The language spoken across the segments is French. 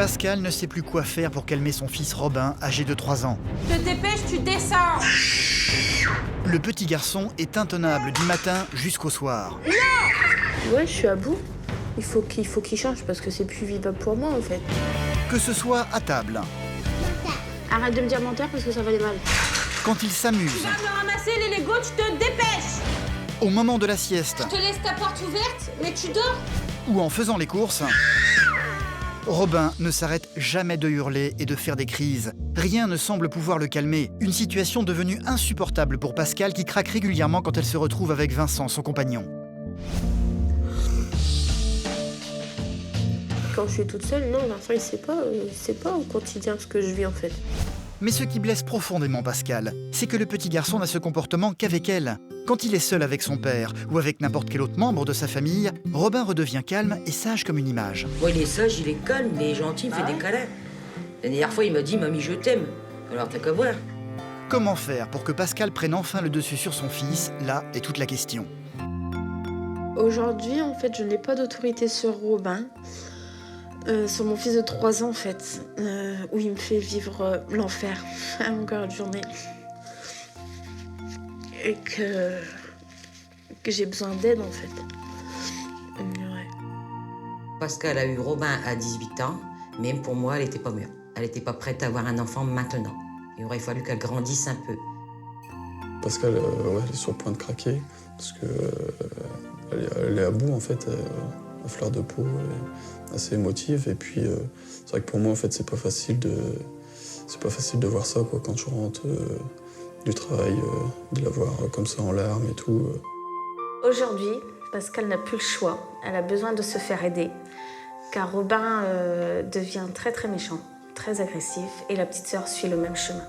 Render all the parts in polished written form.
Pascal ne sait plus quoi faire pour calmer son fils Robin, âgé de 3 ans. Te dépêche, tu descends. Le petit garçon est intenable du matin jusqu'au soir. Ouais, je suis à bout. Il faut qu'il change parce que c'est plus vivable pour moi en fait. Que ce soit à table, Arrête de me dire menteur parce que ça va aller mal. quand il s'amuse, Tu vas me ramasser les Legos, tu te dépêches. au moment de la sieste Je te laisse ta porte ouverte, mais tu dors. ou en faisant les courses, Robin ne s'arrête jamais de hurler et de faire des crises. Rien ne semble pouvoir le calmer. Une situation devenue insupportable pour Pascal qui craque régulièrement quand elle se retrouve avec Vincent, son compagnon. Quand je suis toute seule, non, Vincent, il sait pas au quotidien ce que je vis en fait. Mais ce qui blesse profondément Pascal, c'est que le petit garçon n'a ce comportement qu'avec elle. Quand il est seul avec son père ou avec n'importe quel autre membre de sa famille, Robin redevient calme et sage comme une image. Bon, il est sage, il est calme, il est gentil, il fait des câlins. La dernière fois, il m'a dit « Mamie, je t'aime ». Alors t'as qu'à voir. Comment faire pour que Pascal prenne enfin le dessus sur son fils? Là est toute la question. Aujourd'hui, en fait, je n'ai pas d'autorité sur Robin. Sur mon fils de 3 ans, en fait, où il me fait vivre l'enfer à longueur de journée. Et que j'ai besoin d'aide, en fait. Ouais. Pascal a eu Robin à 18 ans. Même pour moi, elle n'était pas mûre. Elle n'était pas prête à avoir un enfant maintenant. Il aurait fallu qu'elle grandisse un peu. Pascal, ouais, elle est sur le point de craquer, parce que elle est à bout, en fait, à fleur de peau, assez émotive. Et puis, c'est vrai que pour moi, en fait, c'est pas facile de voir ça, quoi, quand je rentre du travail, de la voir comme ça en larmes et tout. Aujourd'hui, Pascal n'a plus le choix. Elle a besoin de se faire aider, car Robin devient très très méchant, très agressif, et la petite sœur suit le même chemin.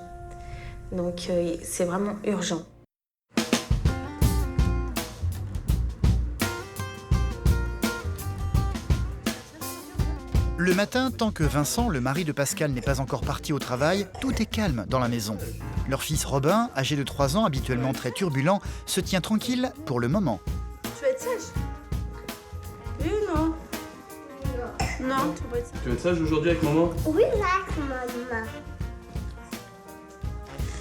Donc c'est vraiment urgent. Le matin, tant que Vincent, le mari de Pascal, n'est pas encore parti au travail, tout est calme dans la maison. Leur fils Robin, âgé de 3 ans, habituellement très turbulent, se tient tranquille pour le moment. Tu vas être sage? Oui ou non? Non, tu vas être sage. Tu vas être sage aujourd'hui avec maman? Oui, avec maman.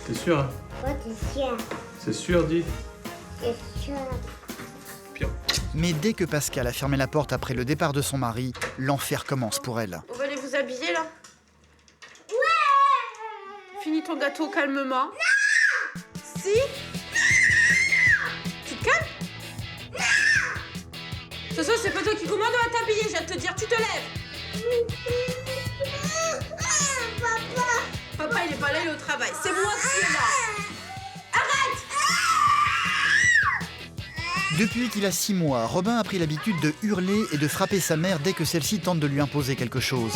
T'es sûr, hein? Ouais, c'est sûr. C'est sûr, dis. C'est sûr. Pire. Mais dès que Pascal a fermé la porte après le départ de son mari, l'enfer commence pour elle. On va aller vous habiller, là? Ouais! Finis ton gâteau calmement. Non! Si? Tu te calmes? De toute façon, c'est pas toi qui commande, on va t'habiller. Je viens de te dire, tu te lèves. Papa. Papa, il est pas là, il est au travail. C'est moi qui est là. Depuis qu'il a 6 mois, Robin a pris l'habitude de hurler et de frapper sa mère dès que celle-ci tente de lui imposer quelque chose.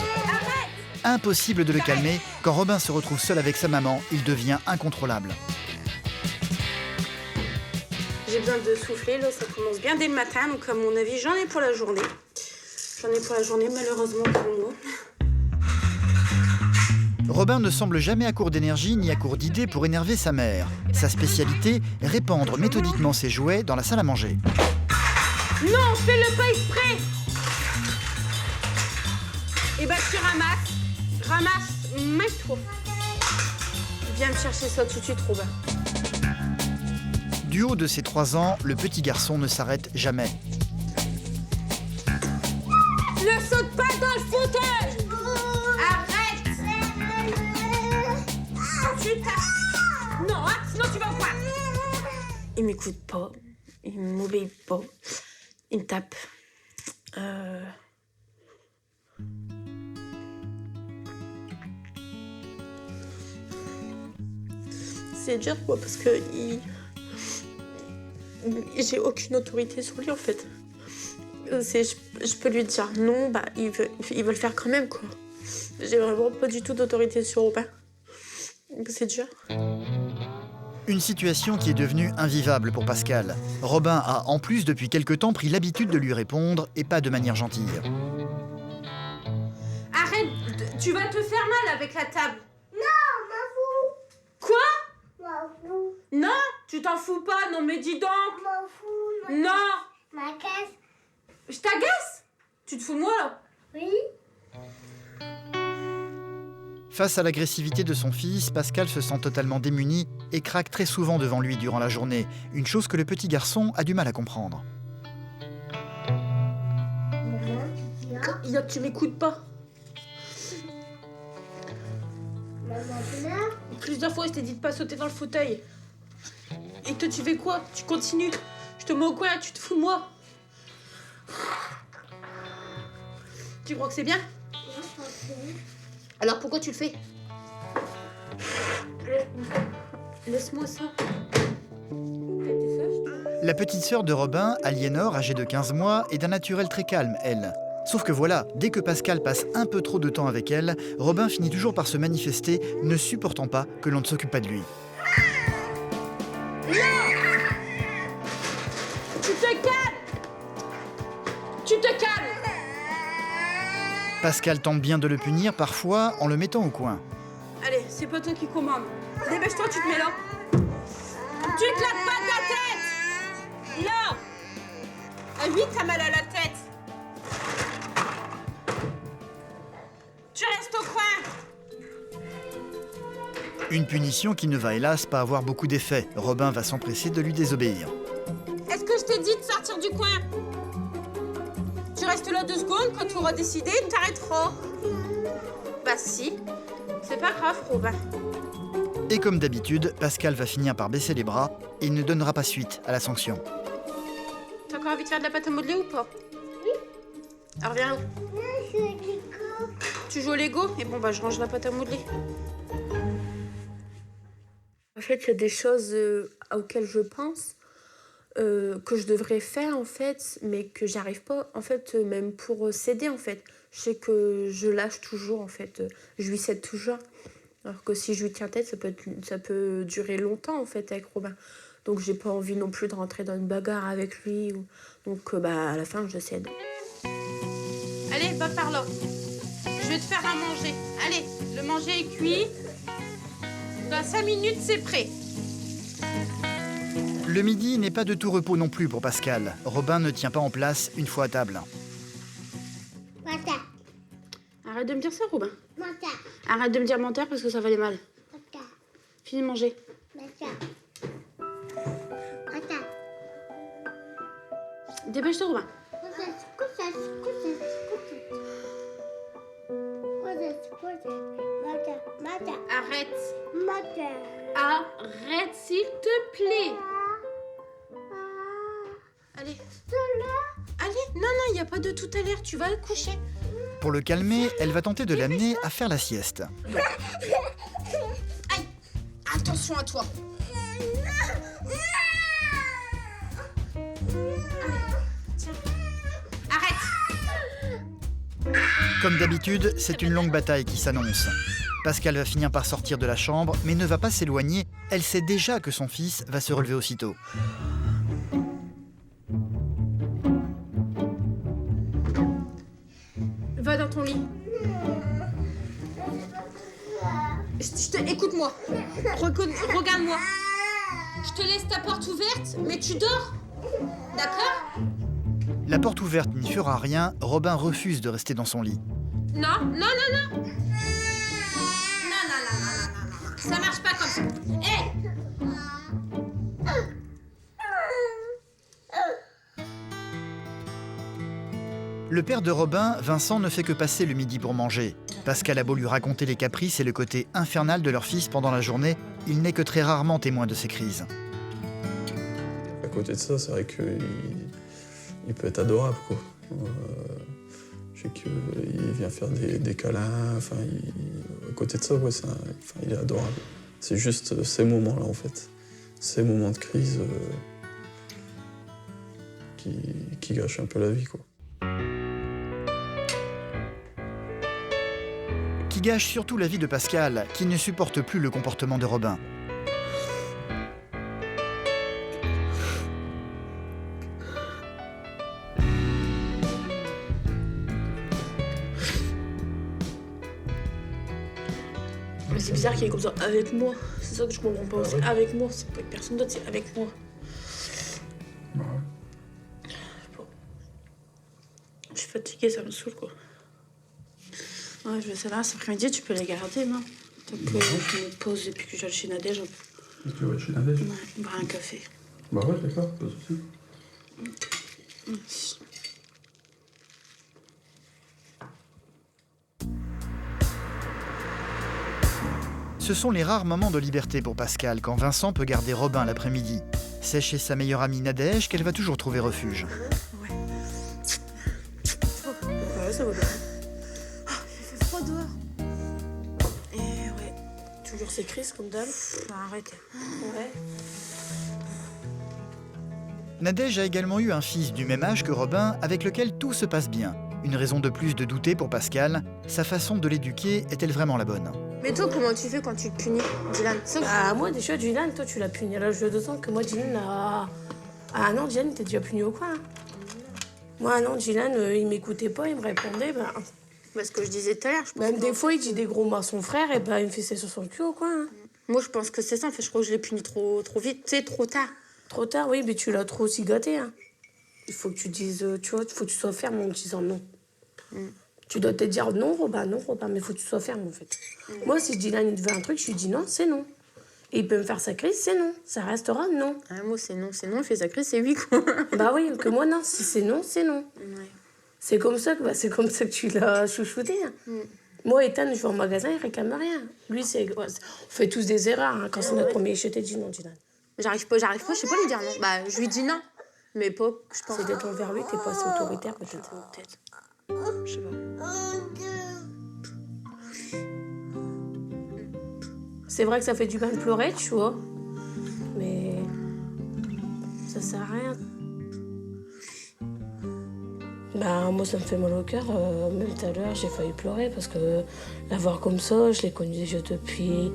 Impossible de le calmer, quand Robin se retrouve seul avec sa maman, il devient incontrôlable. J'ai besoin de souffler, là, ça commence bien dès le matin, donc à mon avis, j'en ai pour la journée. J'en ai pour la journée, malheureusement pour moi. Robin ne semble jamais à court d'énergie ni à court d'idées pour énerver sa mère. Sa spécialité, répandre méthodiquement ses jouets dans la salle à manger. Non, fais-le pas exprès. Et bah, tu ramasses. Ramasse, mets-toi. Viens me chercher ça tout de suite, Robin. Du haut de ses 3 ans, le petit garçon ne s'arrête jamais. Ne saute pas dans le fauteuil. Arrête. Tu tapes. Non, hein, sinon tu vas voir. Il m'écoute pas, il m'obéit pas, il me tape. C'est dur, quoi, parce que j'ai aucune autorité sur lui, en fait. Je peux lui dire non, bah, il veut le faire quand même, quoi. J'ai vraiment pas du tout d'autorité sur Robin. C'est dur. Une situation qui est devenue invivable pour Pascal. Robin a en plus depuis quelque temps pris l'habitude de lui répondre et pas de manière gentille. Arrête, tu vas te faire mal avec la table. Non, m'en fous. Quoi? M'en fous. Non, tu t'en fous pas, non mais dis donc. M'en fous. Non, Ma casse. je t'agace. Tu te fous de moi là? Oui. Face à l'agressivité de son fils, Pascal se sent totalement démuni et craque très souvent devant lui durant la journée, une chose que le petit garçon a du mal à comprendre. Tu m'écoutes pas. Maman pleure. Plusieurs fois, je t'ai dit de pas sauter dans le fauteuil. Et toi, tu fais quoi? Tu continues. Je te mets au coin, tu te fous de moi. Tu crois que c'est bien? Alors pourquoi tu le fais? Laisse-moi ça. La petite sœur de Robin, Aliénor, âgée de 15 mois, est d'un naturel très calme, elle. Sauf que voilà, dès que Pascal passe un peu trop de temps avec elle, Robin finit toujours par se manifester, ne supportant pas que l'on ne s'occupe pas de lui. Tu te calmes! Tu te calmes! Pascal tente bien de le punir, parfois en le mettant au coin. Allez, c'est pas toi qui commande. Dépêche-toi, tu te mets là. Tu éclates pas ta tête! Là! Ah oui, t'as mal à la tête. Tu restes au coin. Une punition qui ne va hélas pas avoir beaucoup d'effet. Robin va s'empresser de lui désobéir. Est-ce que je t'ai dit de sortir du coin? Tu restes là 2 secondes, quand tu auras décidé, t'arrêteras. Bah si, c'est pas grave, Robin. Et comme d'habitude, Pascal va finir par baisser les bras et il ne donnera pas suite à la sanction. T'as encore envie de faire de la pâte à modeler ou pas? Oui. Alors viens là. Tu joues au Lego? Et bon, bah je range la pâte à modeler. En fait, il y a des choses auxquelles je pense que je devrais faire, en fait, mais que j'arrive pas, en fait, même pour céder, en fait. Je sais que je lâche toujours, en fait. Je lui cède toujours. Alors que si je lui tiens tête, ça peut durer longtemps, en fait, avec Robin. Donc, j'ai pas envie non plus de rentrer dans une bagarre avec lui. Donc, bah, à la fin, je cède. Allez, va par là. Je vais te faire à manger. Allez, le manger est cuit. Dans 5 minutes, c'est prêt. Le midi n'est pas de tout repos non plus pour Pascal. Robin ne tient pas en place une fois à table. Mata. Arrête de me dire ça, Robin. Mata. Arrête de me dire menteur parce que ça va aller mal. Mata. Finis de manger. Mata. Mata. Dépêche-toi, Robin. Arrête. Arrête, s'il te plaît. Allez. Allez, non, il n'y a pas de tout à l'heure, tu vas te coucher. Pour le calmer, elle va tenter de l'amener à faire la sieste. Aïe, attention à toi. Tiens. Arrête. Comme d'habitude, c'est une longue bataille qui s'annonce. Pascal va finir par sortir de la chambre, mais ne va pas s'éloigner. Elle sait déjà que son fils va se relever aussitôt. Va dans ton lit. Écoute-moi. Regarde-moi. Je te laisse ta porte ouverte, mais tu dors. D'accord? La porte ouverte n'y fera rien, Robin refuse de rester dans son lit. Non. Non. Ça marche pas comme ça. Hé! Le père de Robin, Vincent, ne fait que passer le midi pour manger. Pascal a beau lui raconter les caprices et le côté infernal de leur fils pendant la journée, il n'est que très rarement témoin de ces crises. À côté de ça, c'est vrai qu'il peut être adorable, quoi. Je sais qu'il vient faire des câlins, enfin, à côté de ça, ouais, il est adorable. C'est juste ces moments-là, en fait. Ces moments de crise qui gâchent un peu la vie, quoi. Qui gâche surtout la vie de Pascal, qui ne supporte plus le comportement de Robin. Mais c'est bizarre qu'il est comme ça avec moi. C'est ça que je comprends pas. C'est avec moi, c'est pas avec personne d'autre, c'est avec moi. Bon. Je suis fatiguée, ça me saoule, quoi. Ouais, je vais ça là, cet après-midi, tu peux les garder, non? Tant que je me pose et puis que j'aille chez Nadège. Qu'est-ce que tu vas chez Nadège? Ouais, boire un café. Bah ouais, d'accord, pas de soucis. Merci. Ce sont les rares moments de liberté pour Pascal quand Vincent peut garder Robin l'après-midi. C'est chez sa meilleure amie Nadège qu'elle va toujours trouver refuge. Ouais, ça va bien. Il fait froid dehors. Et ouais, toujours ces crises comme d'hab. Arrête. Ouais. Nadège a également eu un fils du même âge que Robin avec lequel tout se passe bien. Une raison de plus de douter pour Pascal, sa façon de l'éduquer est-elle vraiment la bonne? Mais toi, comment tu fais quand tu te punis, Dylan? Bah, moi, déjà, Dylan, toi, tu l'as puni à l'âge de 2 ans, que moi, Dylan, à 1 an, Dylan, t'es déjà puni au coin. Moi, à 1 an, Dylan, il m'écoutait pas, il me répondait, bah... Bah, ce que je disais tout à l'heure, je pense. Même des fois, il dit des gros mots à son frère, et bah, il me fait ça sur son cul au coin. Moi, je pense que c'est ça. En fait, je crois que je l'ai puni trop vite, tu sais, trop tard. Trop tard, oui, mais tu l'as trop aussi gâté. Hein. Il faut que tu dises, tu vois, il faut que tu sois ferme en disant non. Tu dois te dire non, Robin, mais il faut que tu sois ferme, en fait. Moi, si Dylan, il veut un truc, je lui dis non, c'est non. Et il peut me faire sa crise, c'est non. Ça restera non. Un mot, c'est non, il fait sa crise, c'est oui, quoi. Bah oui, que moi, non, si c'est non, c'est non. Ouais. C'est comme ça que tu l'as chouchouté. Hein. Moi, Ethan, je vais au magasin, il réclame rien. Lui, on fait tous des erreurs. Hein. Quand c'est notre premier, je t'ai dit non, Dylan. J'arrive pas, je sais pas lui dire non. Bah, je lui dis non. Mais pas, je pense. C'est d'être envers lui, t'es pas assez autoritaire, peut-être. Peut-être. Je sais pas. C'est vrai que ça fait du bien de pleurer, tu vois. Mais ça sert à rien. Bah, moi, ça me fait mal au cœur. Même tout à l'heure, j'ai failli pleurer parce que la voir comme ça, je l'ai connue déjà depuis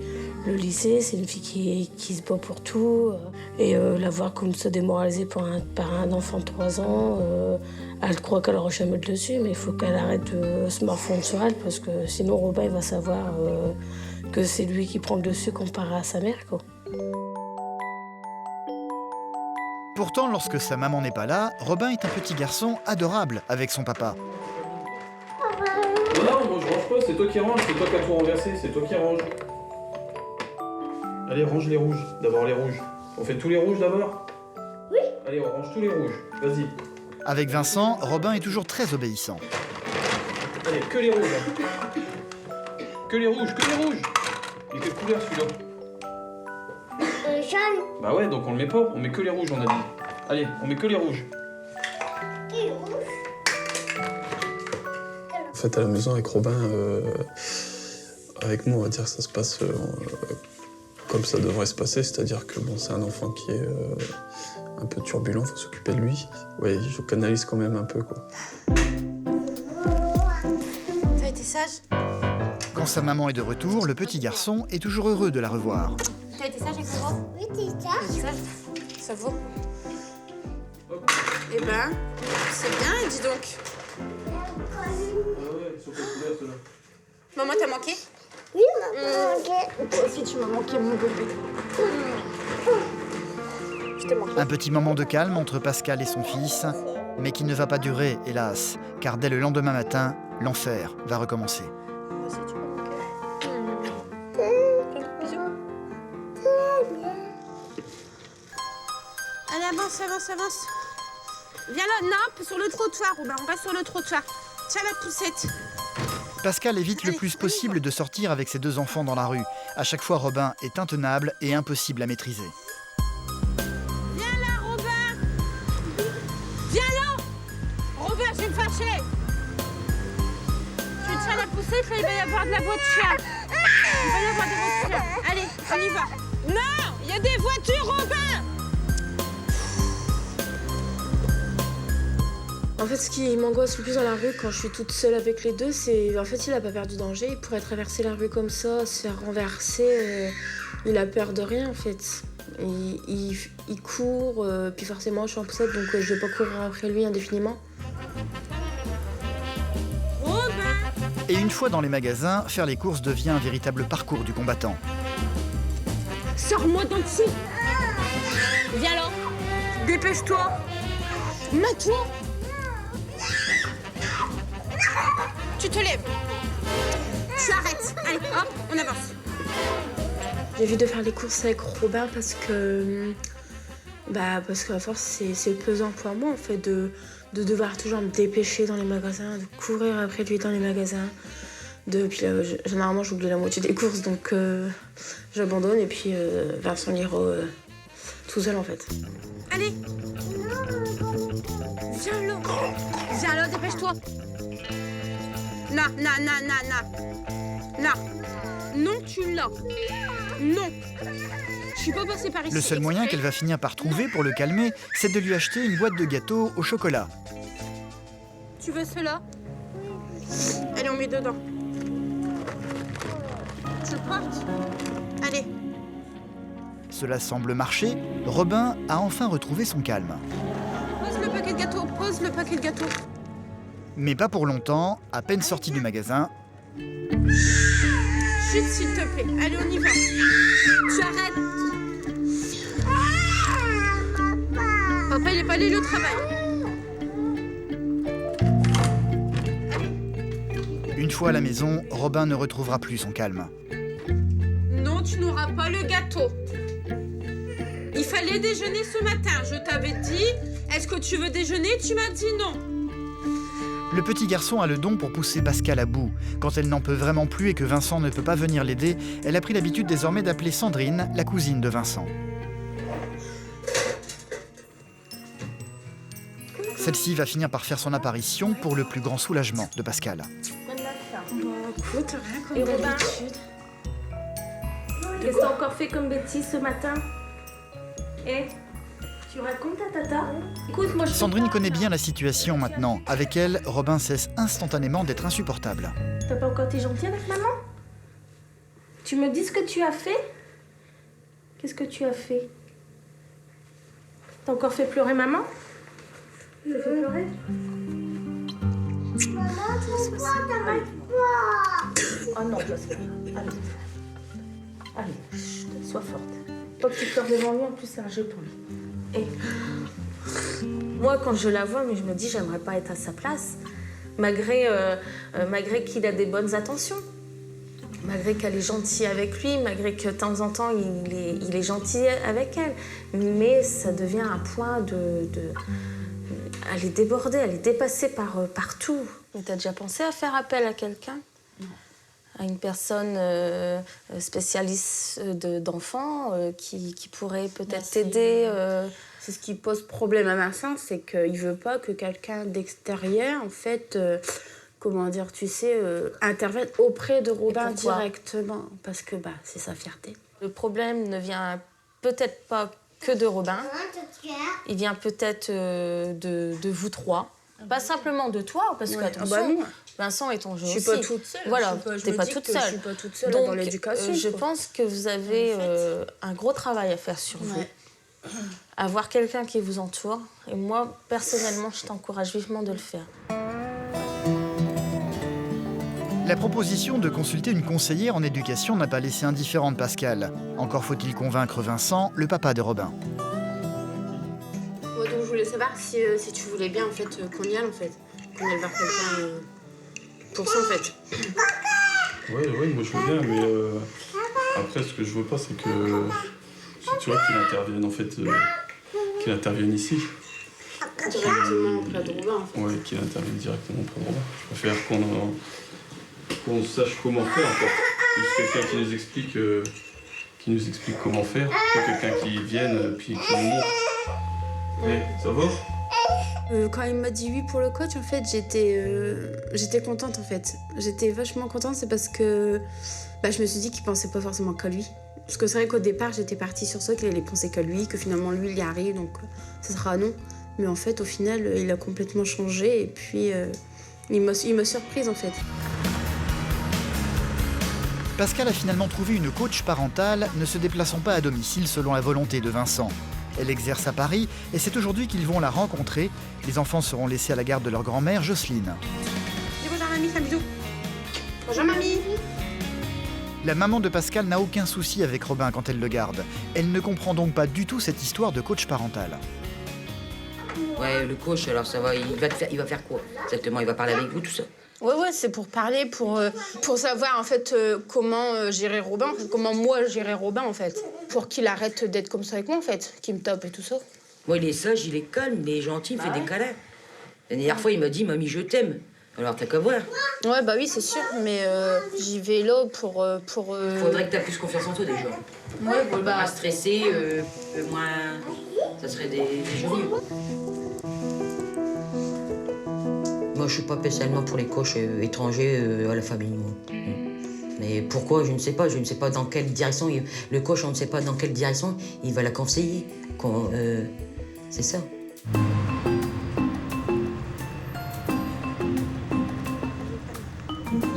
le lycée. C'est une fille qui se bat pour tout. Et la voir comme ça, démoralisée par un enfant de 3 ans, elle croit qu'elle aura jamais le dessus, mais il faut qu'elle arrête de se morfondre sur elle parce que sinon, Robin, il va savoir que c'est lui qui prend le dessus comparé à sa mère, quoi. Pourtant, lorsque sa maman n'est pas là, Robin est un petit garçon adorable avec son papa. Non, moi je range pas, c'est toi qui ranges, c'est toi qui as tout renversé, c'est toi qui ranges. Allez, range les rouges, d'abord les rouges. On fait tous les rouges d'abord? Oui. Allez, on range tous les rouges, vas-y. Avec Vincent, Robin est toujours très obéissant. Allez, que les rouges. Que les rouges, que les rouges. Il est quelle couleur celui-là? Jaune. Bah ouais, donc on le met pas, on met que les rouges, on a dit. Allez, on met que les rouges. En fait, à la maison avec Robin, avec moi, on va dire que ça se passe comme ça devrait se passer, c'est-à-dire que bon, c'est un enfant qui est un peu turbulent, faut s'occuper de lui. Ouais, je canalise quand même un peu, quoi. T'as été sage? Quand sa maman est de retour, le petit garçon est toujours heureux de la revoir. T'as été sage avec moi? Oui, t'es ça. T'as été sage? Ça vaut? Eh ben, c'est bien, dis donc. Ah ouais, ils sont quelle couleur ceux-là? Maman, t'as manqué? Oui, maman. Toi aussi, tu m'as manqué, mon bébé. Je t'ai manqué. Un petit moment de calme entre Pascal et son fils, mais qui ne va pas durer, hélas, car dès le lendemain matin, l'enfer va recommencer. Moi aussi, tu m'as manqué. Bisous. Allez, avance. Viens là, non, sur le trottoir, Robin, on reste sur le trottoir. Tiens la poussette. Pascal évite le plus possible de sortir avec ses 2 enfants dans la rue. À chaque fois, Robin est intenable et impossible à maîtriser. Viens là, Robin. Viens là. Robin, je vais me fâcher. Tu tiens la poussette, là, il va y avoir de la voiture. Il va y avoir des voitures. Allez, on y va. Non, il y a des voitures, Robin. En fait, ce qui m'angoisse le plus dans la rue quand je suis toute seule avec les deux, c'est en fait, il a pas peur du danger. Il pourrait traverser la rue comme ça, se faire renverser. Il a peur de rien, en fait. Il court, puis forcément, je suis en poussette, donc je vais pas courir après lui indéfiniment. Et une fois dans les magasins, faire les courses devient un véritable parcours du combattant. Sors-moi d'en dessous. Viens là. Dépêche-toi. Mets-toi. Tu te lèves. On avance. J'évite de faire les courses avec Robin parce que qu'à force c'est pesant pour moi en fait de devoir toujours me dépêcher dans les magasins, de courir après lui dans les magasins. Puis là, généralement j'oublie la moitié des courses donc j'abandonne et puis Vincent ira tout seul en fait. Allez. Viens là, dépêche-toi. Non. Non, tu l'as. Non. Je suis pas passée par ici. Le seul moyen qu'elle va finir par trouver pour le calmer, c'est de lui acheter une boîte de gâteaux au chocolat. Tu veux cela? Allez, on met dedans. Tu le portes? Allez. Cela semble marcher, Robin a enfin retrouvé son calme. Pose le paquet de gâteaux. Mais pas pour longtemps, à peine sorti du magasin, Chut, s'il te plaît. Allez, on y va. Tu arrêtes. Papa, il est pas allé au travail. une fois à la maison, Robin ne retrouvera plus son calme. Non, tu n'auras pas le gâteau. Il fallait déjeuner ce matin. Je t'avais dit, est-ce que tu veux déjeuner? Tu m'as dit non. Le petit garçon a le don pour pousser Pascal à bout. Quand elle n'en peut vraiment plus et que Vincent ne peut pas venir l'aider, elle a pris l'habitude désormais d'appeler Sandrine, la cousine de Vincent. Celle-ci va finir par faire son apparition pour le plus grand soulagement de Pascal. Écoute, rien comme Et Robin, d'habitude. qu'est-ce que t'as encore fait comme bêtise ce matin? Tu racontes à tata? Écoute, moi je... Sandrine connaît bien la situation maintenant. Avec elle, Robin cesse instantanément d'être insupportable. T'as pas encore été gentil avec maman? Tu me dis ce que tu as fait? Qu'est-ce que tu as fait? T'as encore fait pleurer maman? T'as fait pleurer? Maman, pourquoi t'arrêtes pas? Oh non, Pascal. Allez. Allez, chut, sois forte. Pas que tu pleures devant lui, en plus c'est un jeu pour lui. Et moi, quand je la vois, mais je me dis, j'aimerais pas être à sa place, malgré qu'il a des bonnes intentions, malgré qu'elle est gentille avec lui, malgré que de temps en temps il est gentil avec elle, mais ça devient un point elle est débordée, elle est dépassée par tout. Mais t'as déjà pensé à faire appel à quelqu'un? À une personne spécialiste d'enfants qui pourrait peut-être t'aider. C'est ce qui pose problème à Vincent, c'est qu'il veut pas que quelqu'un d'extérieur, en fait, intervienne auprès de Robin directement. Parce que c'est sa fierté. Le problème ne vient peut-être pas que de Robin. Il vient peut-être de vous trois. Pas simplement de toi, parce que attention, Vincent est ton jeu aussi. Je suis pas toute seule. Voilà, t'es pas toute seule. Je suis pas toute seule Donc, dans l'éducation. je pense que vous avez un gros travail à faire sur vous. Avoir quelqu'un qui vous entoure. Et moi, personnellement, je t'encourage vivement de le faire. La proposition de consulter une conseillère en éducation n'a pas laissé indifférente Pascal. Encore faut-il convaincre Vincent, le papa de Robin. Moi, donc, je voulais savoir si tu voulais bien, en fait, qu'on y aille, en fait. Qu'on aille voir quelqu'un pour ça, en fait. Ouais, moi je veux bien, mais après, ce que je veux pas, c'est que... Tu vois, qu'il intervienne, en fait, qu'il intervienne ici. Directement auprès de Robin, en fait. Ouais, qu'il intervienne directement auprès de Robin. Je préfère qu'on sache comment faire, en fait. Juste quelqu'un qui nous explique comment faire, que quelqu'un qui vienne, puis qui nous montre. Ouais, ça va? Quand il m'a dit oui pour le coach, en fait, j'étais contente, en fait. J'étais vachement contente, c'est parce que je me suis dit qu'il pensait pas forcément qu'à lui. Parce que c'est vrai qu'au départ, j'étais partie sur ça, qu'il allait penser qu'à lui, que finalement, lui, il y arrive, donc ça sera non. Mais en fait, au final, il a complètement changé, et puis il m'a surprise, en fait. Pascal a finalement trouvé une coach parentale, ne se déplaçant pas à domicile selon la volonté de Vincent. Elle exerce à Paris et c'est aujourd'hui qu'ils vont la rencontrer. Les enfants seront laissés à la garde de leur grand-mère, Jocelyne. Dis bonjour mamie, fais un bisou. Bonjour mamie. La maman de Pascal n'a aucun souci avec Robin quand elle le garde. Elle ne comprend donc pas du tout cette histoire de coach parental. Ouais, le coach, alors ça va, il va faire quoi exactement? Il va parler avec vous, tout ça? Ouais, c'est pour parler, pour savoir en fait comment gérer Robin, en fait, comment moi gérer Robin en fait. Pour qu'il arrête d'être comme ça avec moi en fait, qu'il me tape et tout ça. Moi, il est sage, il est calme, il est gentil, il fait des câlins. La dernière fois, il m'a dit, mamie, je t'aime. Alors, t'as qu'à voir. Ouais, bah oui, c'est sûr, mais j'y vais là pour... Faudrait que t'aies plus confiance en toi, déjà. Ouais, bon, Pas stressé, moins... Ça serait des jolis. Moi, je suis pas spécialement pour les coachs étrangers à la famille, moi. Mais pourquoi, je ne sais pas. Je ne sais pas dans quelle direction... Le coach, on ne sait pas dans quelle direction il va la conseiller. C'est ça.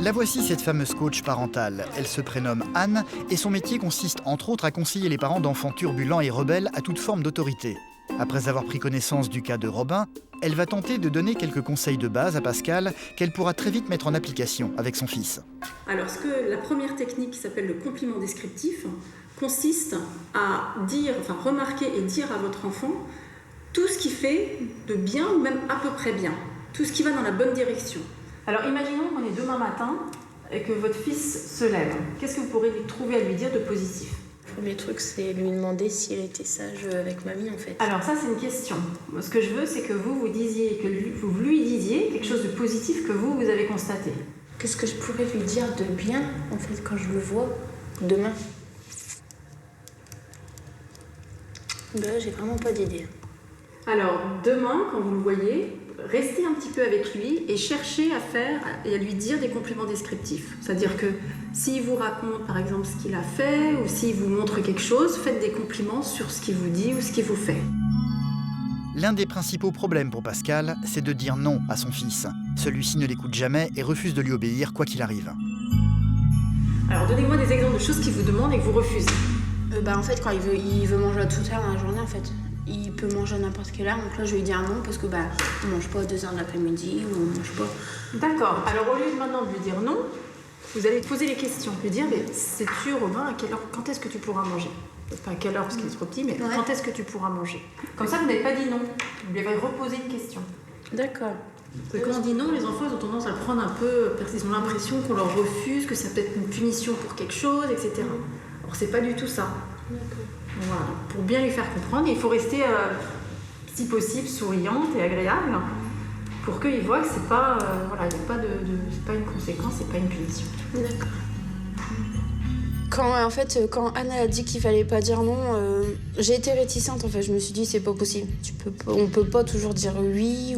La voici, cette fameuse coach parentale. Elle se prénomme Anne et son métier consiste entre autres à conseiller les parents d'enfants turbulents et rebelles à toute forme d'autorité. Après avoir pris connaissance du cas de Robin, elle va tenter de donner quelques conseils de base à Pascal qu'elle pourra très vite mettre en application avec son fils. Alors, la première technique qui s'appelle le compliment descriptif consiste à remarquer et dire à votre enfant tout ce qu'il fait de bien ou même à peu près bien, tout ce qui va dans la bonne direction. Alors imaginons qu'on est demain matin et que votre fils se lève. Qu'est-ce que vous pourrez lui trouver à lui dire de positif ? Le premier truc, c'est lui demander s'il était sage avec mamie, en fait. Alors ça, c'est une question. Moi, ce que je veux, c'est que vous lui disiez quelque chose de positif que vous avez constaté. Qu'est-ce que je pourrais lui dire de bien, en fait, quand je le vois demain ? Ben, j'ai vraiment pas d'idée. Alors, demain, quand vous le voyez, restez un petit peu avec lui et cherchez à lui dire des compliments descriptifs. C'est-à-dire que s'il vous raconte, par exemple, ce qu'il a fait ou s'il vous montre quelque chose, faites des compliments sur ce qu'il vous dit ou ce qu'il vous fait. L'un des principaux problèmes pour Pascal, c'est de dire non à son fils. Celui-ci ne l'écoute jamais et refuse de lui obéir quoi qu'il arrive. Alors, donnez-moi des exemples de choses qu'il vous demande et que vous refusez. En fait, quand il veut manger à toute heure dans la journée, en fait. Il peut manger à n'importe quelle heure, donc là je vais lui dire non parce que on mange pas à 2h de l'après-midi ou on mange pas. D'accord, alors au lieu de maintenant de lui dire non, vous allez poser les questions. Lui dire, mais sais-tu Robin, à quelle heure, quand est-ce que tu pourras manger ? Pas à quelle heure parce qu'il est trop petit, mais quand est-ce que tu pourras manger ? Comme ça vous n'avez pas dit non, vous lui avez reposé une question. D'accord. Parce que quand on dit non, les enfants ils ont tendance à le prendre un peu, parce qu'ils ont l'impression qu'on leur refuse, que ça peut être une punition pour quelque chose, etc. Alors c'est pas du tout ça. D'accord. Voilà. Pour bien lui faire comprendre, il faut rester, si possible, souriante et agréable pour qu'il voit que c'est pas, c'est pas une conséquence, c'est pas une punition. D'accord. Quand Anne a dit qu'il fallait pas dire non, j'ai été réticente en fait. Je me suis dit c'est pas possible. On peut pas toujours dire oui.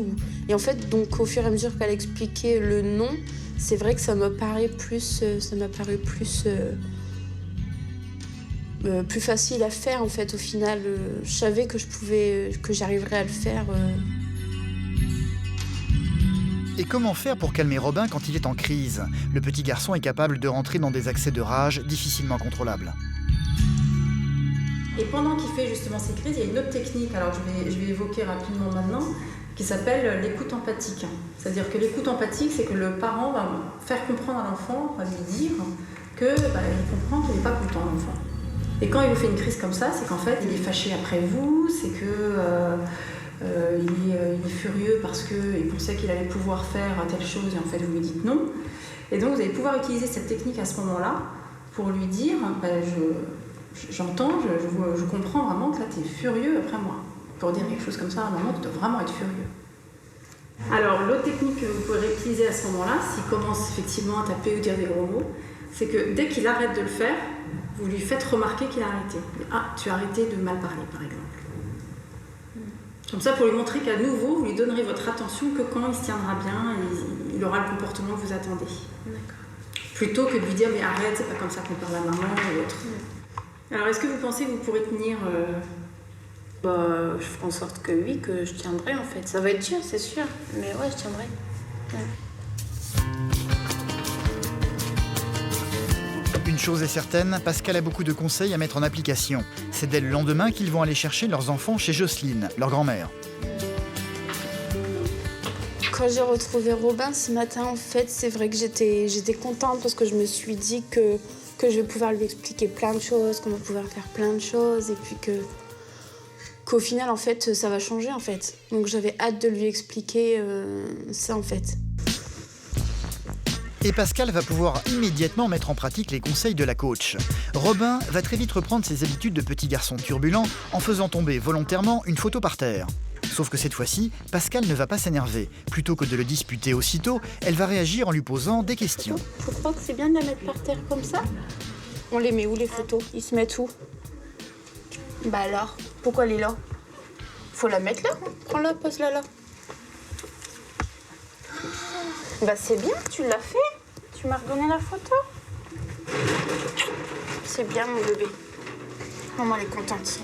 Et en fait, donc au fur et à mesure qu'elle expliquait le non, c'est vrai que ça m'a paru plus facile à faire en fait au final. Je savais que j'arriverais à le faire. Et comment faire pour calmer Robin quand il est en crise ? Le petit garçon est capable de rentrer dans des accès de rage difficilement contrôlables. Et pendant qu'il fait justement ces crises, il y a une autre technique, alors je vais évoquer rapidement maintenant, qui s'appelle l'écoute empathique. C'est-à-dire que l'écoute empathique, c'est que le parent va faire comprendre à l'enfant, va lui dire qu'il comprend qu'il n'est pas content, l'enfant. Et quand il vous fait une crise comme ça, c'est qu'en fait, il est fâché après vous, c'est que il est furieux parce qu'il pensait qu'il allait pouvoir faire telle chose et en fait vous lui dites non. Et donc vous allez pouvoir utiliser cette technique à ce moment-là pour lui dire j'entends, je comprends vraiment que là tu es furieux après moi. Pour dire quelque chose comme ça, à un moment tu dois vraiment être furieux. Alors l'autre technique que vous pourrez utiliser à ce moment-là, s'il commence effectivement à taper ou dire des gros mots, c'est que dès qu'il arrête de le faire, vous lui faites remarquer qu'il a arrêté. Ah, tu as arrêté de mal parler par exemple. Comme ça, pour lui montrer qu'à nouveau, vous lui donnerez votre attention que quand il se tiendra bien et il aura le comportement que vous attendez. D'accord. Plutôt que de lui dire, mais arrête, c'est pas comme ça qu'on parle à maman ou autre. Alors, est-ce que vous pensez que vous pourrez tenir Je ferai en sorte que oui, que je tiendrai en fait. Ça va être dur, c'est sûr, mais ouais, je tiendrai. Ouais. Une chose est certaine, Pascal a beaucoup de conseils à mettre en application. C'est dès le lendemain qu'ils vont aller chercher leurs enfants chez Jocelyne, leur grand-mère. Quand j'ai retrouvé Robin ce matin, en fait, c'est vrai que j'étais contente parce que je me suis dit que je vais pouvoir lui expliquer plein de choses, qu'on va pouvoir faire plein de choses et puis qu'au final, en fait, ça va changer, en fait. Donc j'avais hâte de lui expliquer ça, en fait. Et Pascal va pouvoir immédiatement mettre en pratique les conseils de la coach. Robin va très vite reprendre ses habitudes de petit garçon turbulent en faisant tomber volontairement une photo par terre. Sauf que cette fois-ci, Pascal ne va pas s'énerver. Plutôt que de le disputer aussitôt, elle va réagir en lui posant des questions. Je crois que c'est bien de la mettre par terre comme ça. On les met où les photos? Ils se mettent où? Bah alors, pourquoi elle est là? Faut la mettre là. Prends-la, pose-la là. Bah c'est bien, tu l'as fait. Tu m'as redonné la photo. C'est bien mon bébé. Maman elle est contente.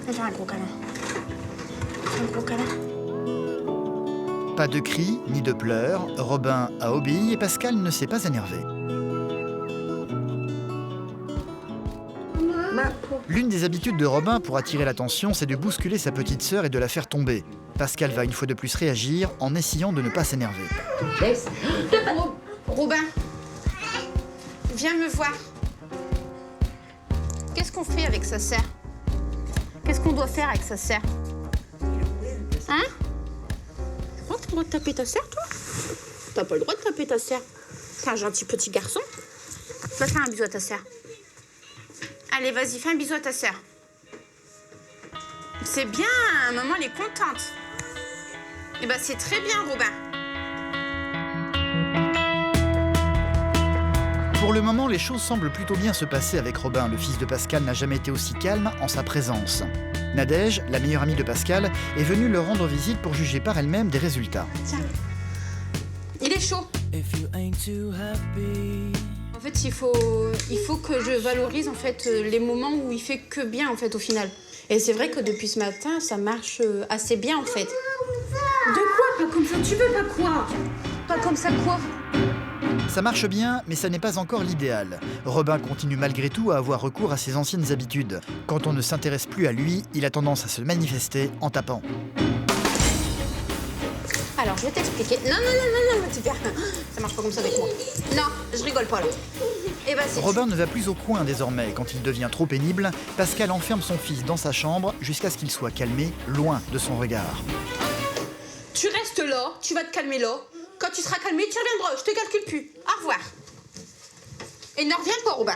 On va faire un gros câlin. Un gros câlin. Pas de cris ni de pleurs, Robin a obéi et Pascal ne s'est pas énervé. L'une des habitudes de Robin pour attirer l'attention, c'est de bousculer sa petite sœur et de la faire tomber. Pascal va une fois de plus réagir en essayant de ne pas s'énerver. Robin, viens me voir. Qu'est-ce qu'on fait avec sa sœur? Qu'est-ce qu'on doit faire avec sa sœur? Hein? Tu crois que t'as le droit de taper ta sœur, toi? T'as pas le droit de taper ta sœur. T'es un gentil petit garçon. Va faire un bisou à ta sœur. Allez, vas-y, fais un bisou à ta sœur. C'est bien, maman, elle est contente. Eh ben, c'est très bien, Robin. Pour le moment, les choses semblent plutôt bien se passer avec Robin. Le fils de Pascal n'a jamais été aussi calme en sa présence. Nadège, la meilleure amie de Pascal, est venue leur rendre visite pour juger par elle-même des résultats. Tiens, il est chaud. En fait, il faut que je valorise en fait les moments où il fait que bien en fait au final. Et c'est vrai que depuis ce matin, ça marche assez bien en fait. De quoi? Pas comme ça, tu veux pas quoi? Pas comme ça quoi? Ça marche bien, mais ça n'est pas encore l'idéal. Robin continue malgré tout à avoir recours à ses anciennes habitudes. Quand on ne s'intéresse plus à lui, il a tendance à se manifester en tapant. Alors, je vais t'expliquer. Non, super. Ça marche pas comme ça avec moi. Non, je rigole pas là. Et bah, c'est... Robin ne va plus au coin désormais. Quand il devient trop pénible, Pascal enferme son fils dans sa chambre jusqu'à ce qu'il soit calmé, loin de son regard. Tu restes là, tu vas te calmer là. Quand tu seras calmé, tu reviendras. Je te calcule plus. Au revoir. Et ne reviens pas, Robin.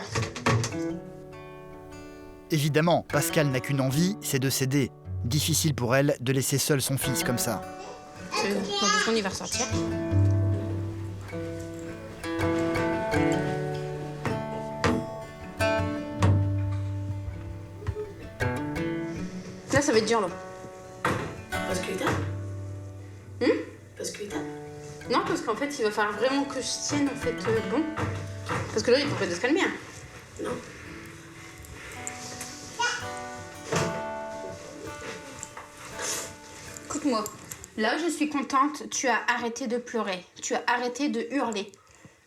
Évidemment, Pascal n'a qu'une envie, c'est de céder. Difficile pour elle de laisser seul son fils comme ça. Dans 2 secondes, il va ressortir. Là, ça va être dur, là. Parce que t'as? Parce que t'as? Non, parce qu'en fait, il va falloir vraiment que je tienne, en fait, bon. Parce que là, il faut pas de se calmer, hein. Non. Écoute-moi. Là, je suis contente, tu as arrêté de pleurer. Tu as arrêté de hurler.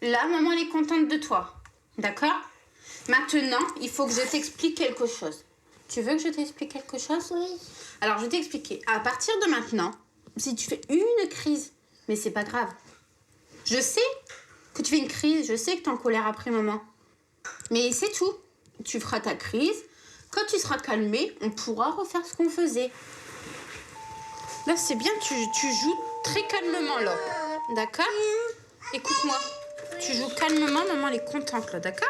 Là, maman, elle est contente de toi. D'accord? Maintenant, il faut que je t'explique quelque chose. Tu veux que je t'explique quelque chose? Oui. Alors, je vais t'expliquer. À partir de maintenant, si tu fais une crise, mais c'est pas grave. Je sais que tu fais une crise, je sais que tu es en colère après maman. Mais c'est tout. Tu feras ta crise. Quand tu seras calmé, on pourra refaire ce qu'on faisait. Là, c'est bien, tu joues très calmement, là. D'accord? Écoute-moi. Tu joues calmement, maman, elle est contente, là, d'accord?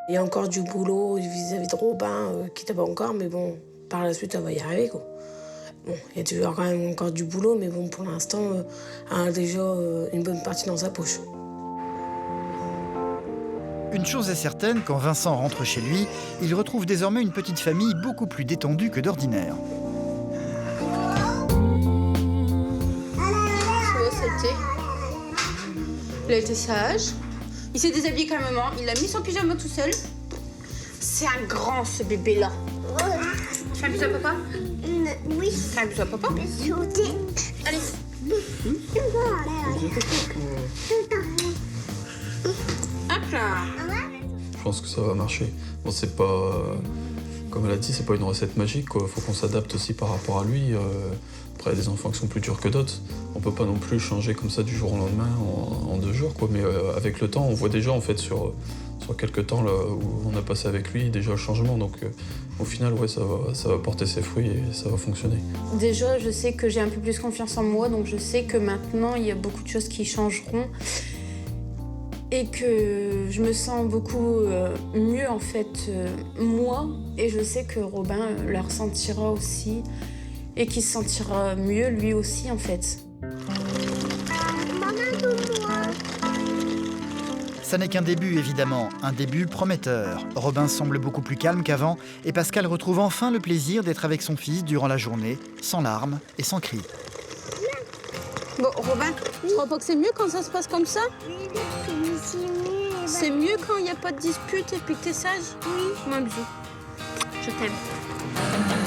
Il y a encore du boulot vis-à-vis de Robin, qui t'a pas encore, mais bon, par la suite, elle va y arriver, quoi. Bon, il y a toujours quand même encore du boulot, mais bon, pour l'instant, elle a déjà une bonne partie dans sa poche. Une chose est certaine, quand Vincent rentre chez lui, il retrouve désormais une petite famille beaucoup plus détendue que d'ordinaire. Il a été sage. Il s'est déshabillé calmement. Il a mis son pyjama tout seul. C'est un grand, ce bébé-là. Tu fais un bisou à papa? Oui. Fais un bisou à papa? Allez. Hop là. Je pense que ça va marcher. Bon, c'est pas... Comme elle a dit, c'est pas une recette magique, quoi. Faut qu'on s'adapte aussi par rapport à lui. Après, il y a des enfants qui sont plus durs que d'autres. On peut pas non plus changer comme ça du jour au lendemain, en 2 jours, quoi. Mais avec le temps, on voit déjà, en fait, sur quelques temps là, où on a passé avec lui, déjà le changement. Donc, au final, ouais, ça va porter ses fruits et ça va fonctionner. Déjà, je sais que j'ai un peu plus confiance en moi, donc je sais que maintenant, il y a beaucoup de choses qui changeront. et que je me sens beaucoup mieux en fait, moi, et je sais que Robin le ressentira aussi et qu'il se sentira mieux lui aussi en fait. Ça n'est qu'un début, évidemment, un début prometteur. Robin semble beaucoup plus calme qu'avant et Pascal retrouve enfin le plaisir d'être avec son fils durant la journée, sans larmes et sans cris. Bon, Robin, tu crois pas que c'est mieux quand ça se passe comme ça? C'est mieux quand il n'y a pas de dispute et puis que t'es sage? Oui. Moi, bisous. Je t'aime.